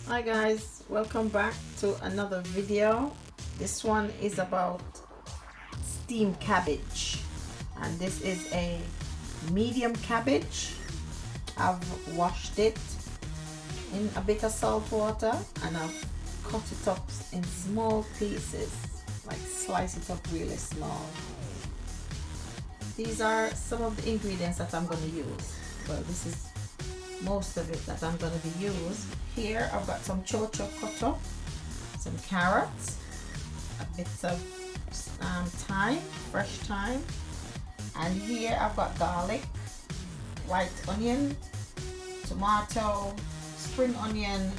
Hi guys, welcome back to another video. This one is about steamed cabbage, and this is a medium cabbage. I've washed it in a bit of salt water and I've cut it up in small pieces, like slice it up really small. These are some of the ingredients that I'm going to use. Well, this is most of it that I'm going to be used. Here I've got some chocho cut up, some carrots, a bit of thyme, fresh thyme, and here I've got garlic, white onion, tomato, spring onion,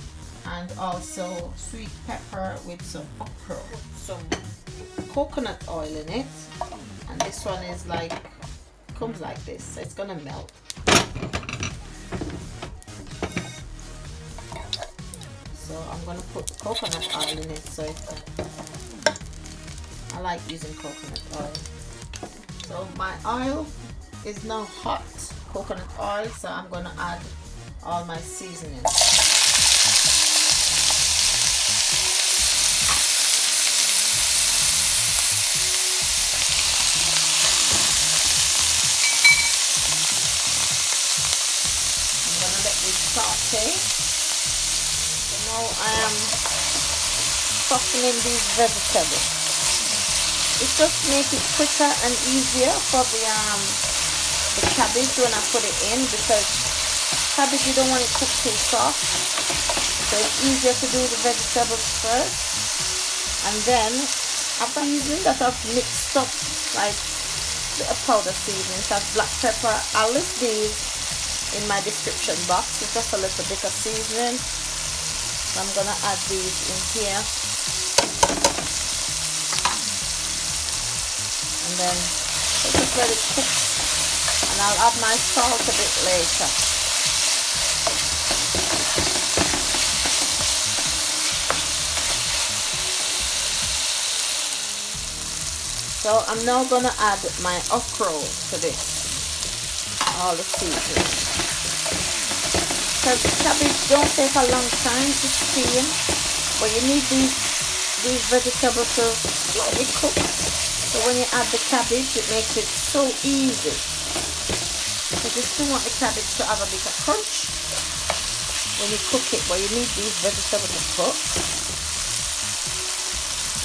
and also sweet pepper with some okra, some coconut oil in it. And this one is like, comes like this, so it's gonna melt. So I'm gonna put coconut oil in it, so I like using coconut oil. So my oil is now hot, coconut oil, so I'm gonna add all my seasonings. I'm gonna let this saute. Now I am softening these vegetables. It just makes it quicker and easier for the cabbage when I put it in, because cabbage you don't want it cooked too soft. So it's easier to do the vegetables first, and then after seasoning that I've mixed up, like the powder seasoning, that's black pepper. I'll list these in my description box. It's just a little bit of seasoning. So I'm gonna add these in here, and then just let it cook, and I'll add my salt a bit later. So I'm now gonna add my okra to this, all the seasoning. Because cabbage don't take a long time to steam, but you need these vegetables to slightly cook. So when you add the cabbage, it makes it so easy. Because you still want the cabbage to have a bit of crunch when you cook it, but you need these vegetables to cook.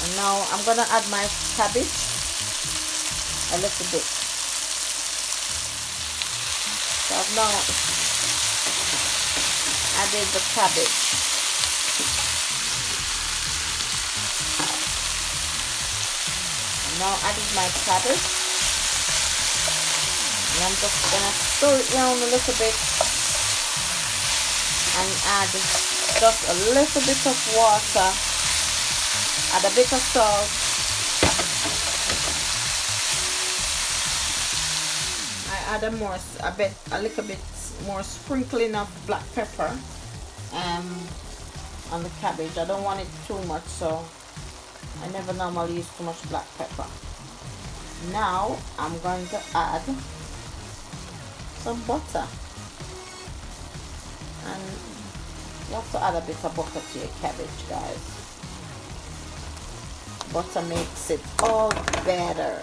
And now I'm gonna add my cabbage a little bit. So I've now added the cabbage. Now added my cabbage, and I'm just gonna stir it around a little bit and add just a little bit of water, add a bit of salt, I add a little bit more sprinkling of black pepper on the cabbage. I don't want it too much, so I never normally use too much black pepper. Now I'm going to add some butter, and you have to add a bit of butter to your cabbage, guys. Butter makes it all better.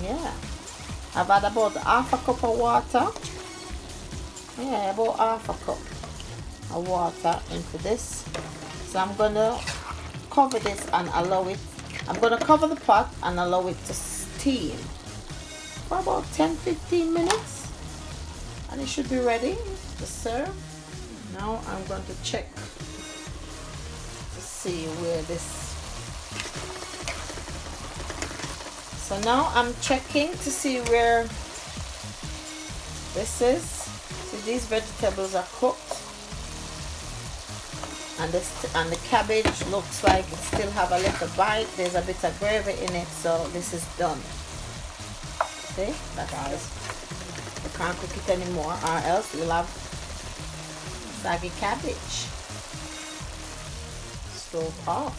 Yeah, I've had about half a cup of water. Yeah, about half a cup of water into this. So I'm gonna cover this and allow it. I'm gonna cover the pot and allow it to steam for about 10-15 minutes, and it should be ready to serve. Now I'm going to check to see where this. So now I'm checking to see where this is. See, these vegetables are cooked, and the cabbage looks like it still have a little bite. There's a bit of gravy in it, so this is done. See, that guys, you can't cook it anymore, or else you'll have saggy cabbage. Stove off.